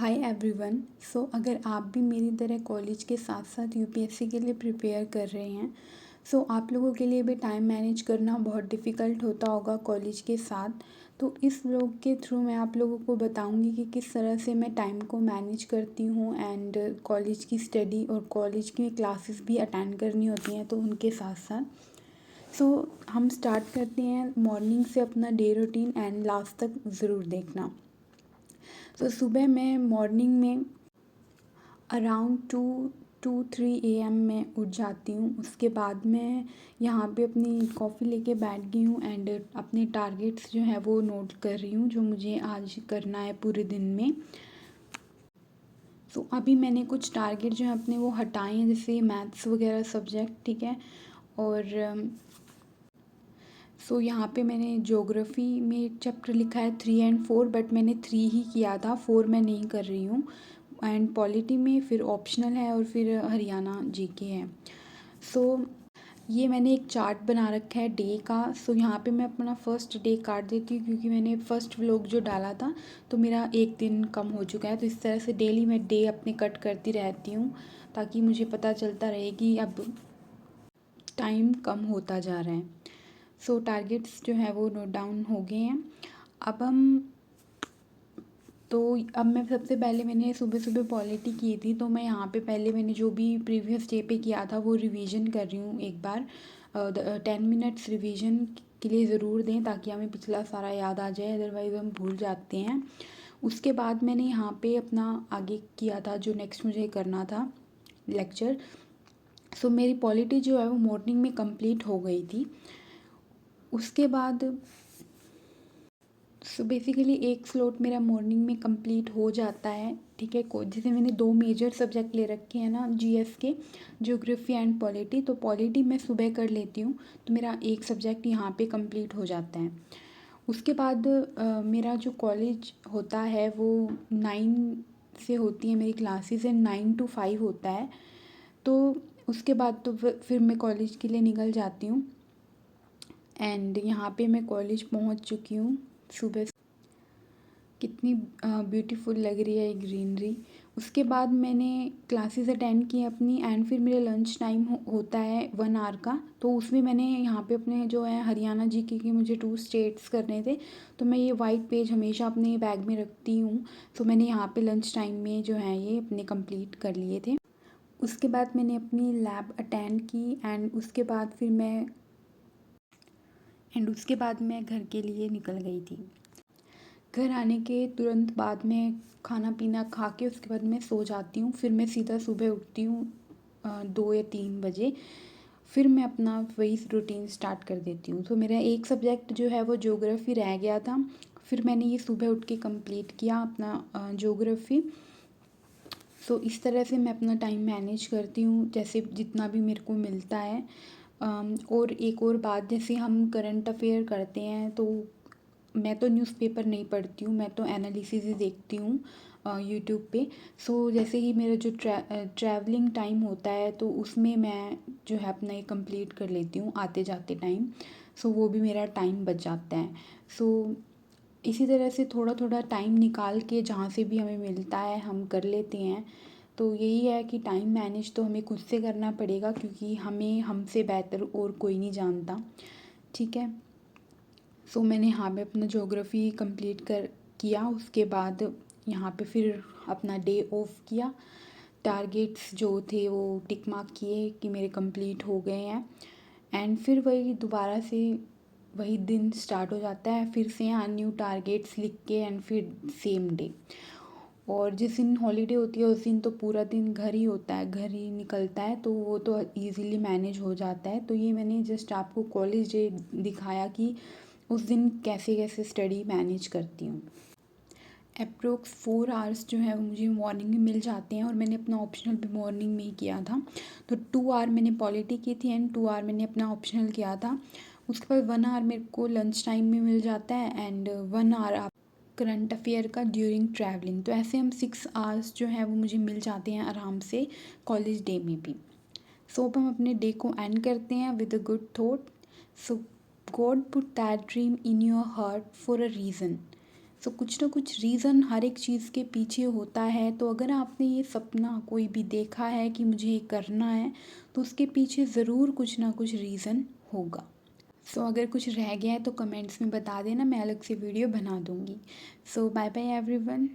Hi everyone. अगर आप भी मेरी तरह कॉलेज के साथ साथ यूपीएससी के लिए प्रिपेयर कर रहे हैं, आप लोगों के लिए भी टाइम मैनेज करना बहुत डिफ़िकल्ट होता होगा कॉलेज के साथ। तो इस व्लॉग के थ्रू मैं आप लोगों को बताऊंगी कि किस तरह से मैं टाइम को मैनेज करती हूँ एंड कॉलेज की स्टडी और कॉलेज की क्लासेस भी अटेंड करनी होती हैं तो उनके साथ साथ। हम स्टार्ट करते हैं मॉर्निंग से अपना डे रूटीन एंड लास्ट तक ज़रूर देखना। सुबह मैं मॉर्निंग में अराउंड 2-3 AM में उठ जाती हूँ। उसके बाद मैं यहाँ पे अपनी कॉफ़ी लेके बैठ गई हूँ एंड अपने टारगेट्स जो हैं वो नोट कर रही हूँ जो मुझे आज करना है पूरे दिन में। अभी मैंने कुछ टारगेट जो हैं अपने वो हटाए हैं, जैसे मैथ्स वगैरह सब्जेक्ट, ठीक है। और यहाँ पे मैंने ज्योग्राफ़ी में चैप्टर लिखा है 3 एंड 4, बट मैंने 3 ही किया था, 4 मैं नहीं कर रही हूँ। एंड पॉलिटी में फिर ऑप्शनल है और फिर हरियाणा जीके है। ये मैंने एक चार्ट बना रखा है डे का। यहाँ पे मैं अपना फर्स्ट डे काट देती हूँ क्योंकि मैंने फर्स्ट व्लॉग जो डाला था तो मेरा एक दिन कम हो चुका है। तो इस तरह से डेली मैं डे अपने कट करती रहती हूँ ताकि मुझे पता चलता रहे कि अब टाइम कम होता जा रहा है। टारगेट्स जो है वो नोट डाउन हो गए हैं। अब मैं सबसे पहले मैंने सुबह सुबह पॉलिटी की थी, तो मैं यहाँ पे पहले मैंने जो भी प्रीवियस डे पे किया था वो रिवीजन कर रही हूँ एक बार। 10 मिनट्स रिवीजन के लिए ज़रूर दें ताकि हमें पिछला सारा याद आ जाए, अदरवाइज़ हम भूल जाते हैं। उसके बाद मैंने यहाँ पे अपना आगे किया था जो नेक्स्ट मुझे करना था लेक्चर। मेरी पॉलिटी जो है वो मॉर्निंग में कंप्लीट हो गई थी। उसके बाद बेसिकली एक स्लॉट मेरा मॉर्निंग में कंप्लीट हो जाता है, ठीक है। जैसे मैंने 2 मेजर सब्जेक्ट ले रखे हैं ना, जीएस के, ज्योग्राफी एंड पॉलिटी। तो पॉलिटी मैं सुबह कर लेती हूँ तो मेरा एक सब्जेक्ट यहाँ पे कंप्लीट हो जाता है। उसके बाद मेरा जो कॉलेज होता है वो 9 से होती है मेरी क्लासेस एंड 9 to 5 होता है। तो उसके बाद तो फिर मैं कॉलेज के लिए निकल जाती हूँ एंड यहाँ पे मैं कॉलेज पहुँच चुकी हूँ। सुबह कितनी ब्यूटीफुल लग रही है ग्रीनरी। उसके बाद मैंने क्लासेस अटेंड की अपनी एंड फिर मेरा लंच टाइम होता है 1 आवर का। तो उसमें मैंने यहाँ पे अपने जो है हरियाणा जीके के मुझे 2 स्टेट्स करने थे, तो मैं ये वाइट पेज हमेशा अपने बैग में रखती हूँ। मैंने यहाँ पे लंच टाइम में जो है ये अपने कंप्लीट कर लिए थे। उसके बाद मैंने अपनी लैब अटेंड की एंड उसके बाद मैं घर के लिए निकल गई थी। घर आने के तुरंत बाद मैं खाना पीना खा के उसके बाद मैं सो जाती हूँ। फिर मैं सीधा सुबह उठती हूँ 2 या 3 बजे। फिर मैं अपना वही रूटीन स्टार्ट कर देती हूँ। मेरा एक सब्जेक्ट जो है वो ज्योग्राफ़ी रह गया था, फिर मैंने ये सुबह उठ के कंप्लीट किया अपना ज्योग्राफ़ी। इस तरह से मैं अपना टाइम मैनेज करती हूँ जैसे जितना भी मेरे को मिलता है। और एक और बात, जैसे हम करंट अफेयर करते हैं तो मैं तो न्यूज़पेपर नहीं पढ़ती हूँ, मैं तो एनालिसिस ही देखती हूँ यूट्यूब पे। जैसे ही मेरा जो ट्रैवलिंग टाइम होता है तो उसमें मैं जो है अपना ये कंप्लीट कर लेती हूँ आते जाते टाइम। वो भी मेरा टाइम बच जाता है। इसी तरह से थोड़ा थोड़ा टाइम निकाल के जहाँ से भी हमें मिलता है हम कर लेते हैं। तो यही है कि टाइम मैनेज तो हमें खुद से करना पड़ेगा क्योंकि हमें हमसे बेहतर और कोई नहीं जानता, ठीक है। मैंने यहाँ पे अपना ज्योग्राफ़ी कंप्लीट कर किया। उसके बाद यहाँ पे फिर अपना डे ऑफ किया, टारगेट्स जो थे वो टिक मार्क किए कि मेरे कंप्लीट हो गए हैं एंड फिर वही दोबारा से वही दिन स्टार्ट हो जाता है, फिर से यहाँ न्यू टारगेट्स लिख के एंड फिर सेम डे। और जिस दिन हॉलीडे होती है उस दिन तो पूरा दिन घर ही होता है, घर ही निकलता है, तो वो तो ईज़िली मैनेज हो जाता है। तो ये मैंने जस्ट आपको कॉलेज डे दिखाया कि उस दिन कैसे कैसे स्टडी मैनेज करती हूँ। अप्रोक्स 4 आवर्स जो है वो मुझे मॉर्निंग में मिल जाते हैं और मैंने अपना ऑप्शनल भी मॉर्निंग में ही किया था। तो 2 आवर मैंने पॉलिटी की थी एंड 2 आवर मैंने अपना ऑप्शनल किया था। उसके बाद 1 आवर मेरे को लंच टाइम में मिल जाता है एंड 1 आवर आप करंट अफेयर का ड्यूरिंग ट्रैवलिंग। तो ऐसे हम 6 आवर्स जो है वो मुझे मिल जाते हैं आराम से कॉलेज डे में भी। अब हम अपने डे को एंड करते हैं with a good thought. God put that dream in your heart for a reason. सो कुछ ना कुछ रीज़न हर एक चीज़ के पीछे होता है। तो अगर आपने ये सपना कोई भी देखा है कि मुझे ये करना है, तो उसके पीछे ज़रूर कुछ ना कुछ रीज़न होगा। सो अगर कुछ रह गया है तो कमेंट्स में बता देना, मैं अलग से वीडियो बना दूँगी। सो बाय बाय एवरीवन।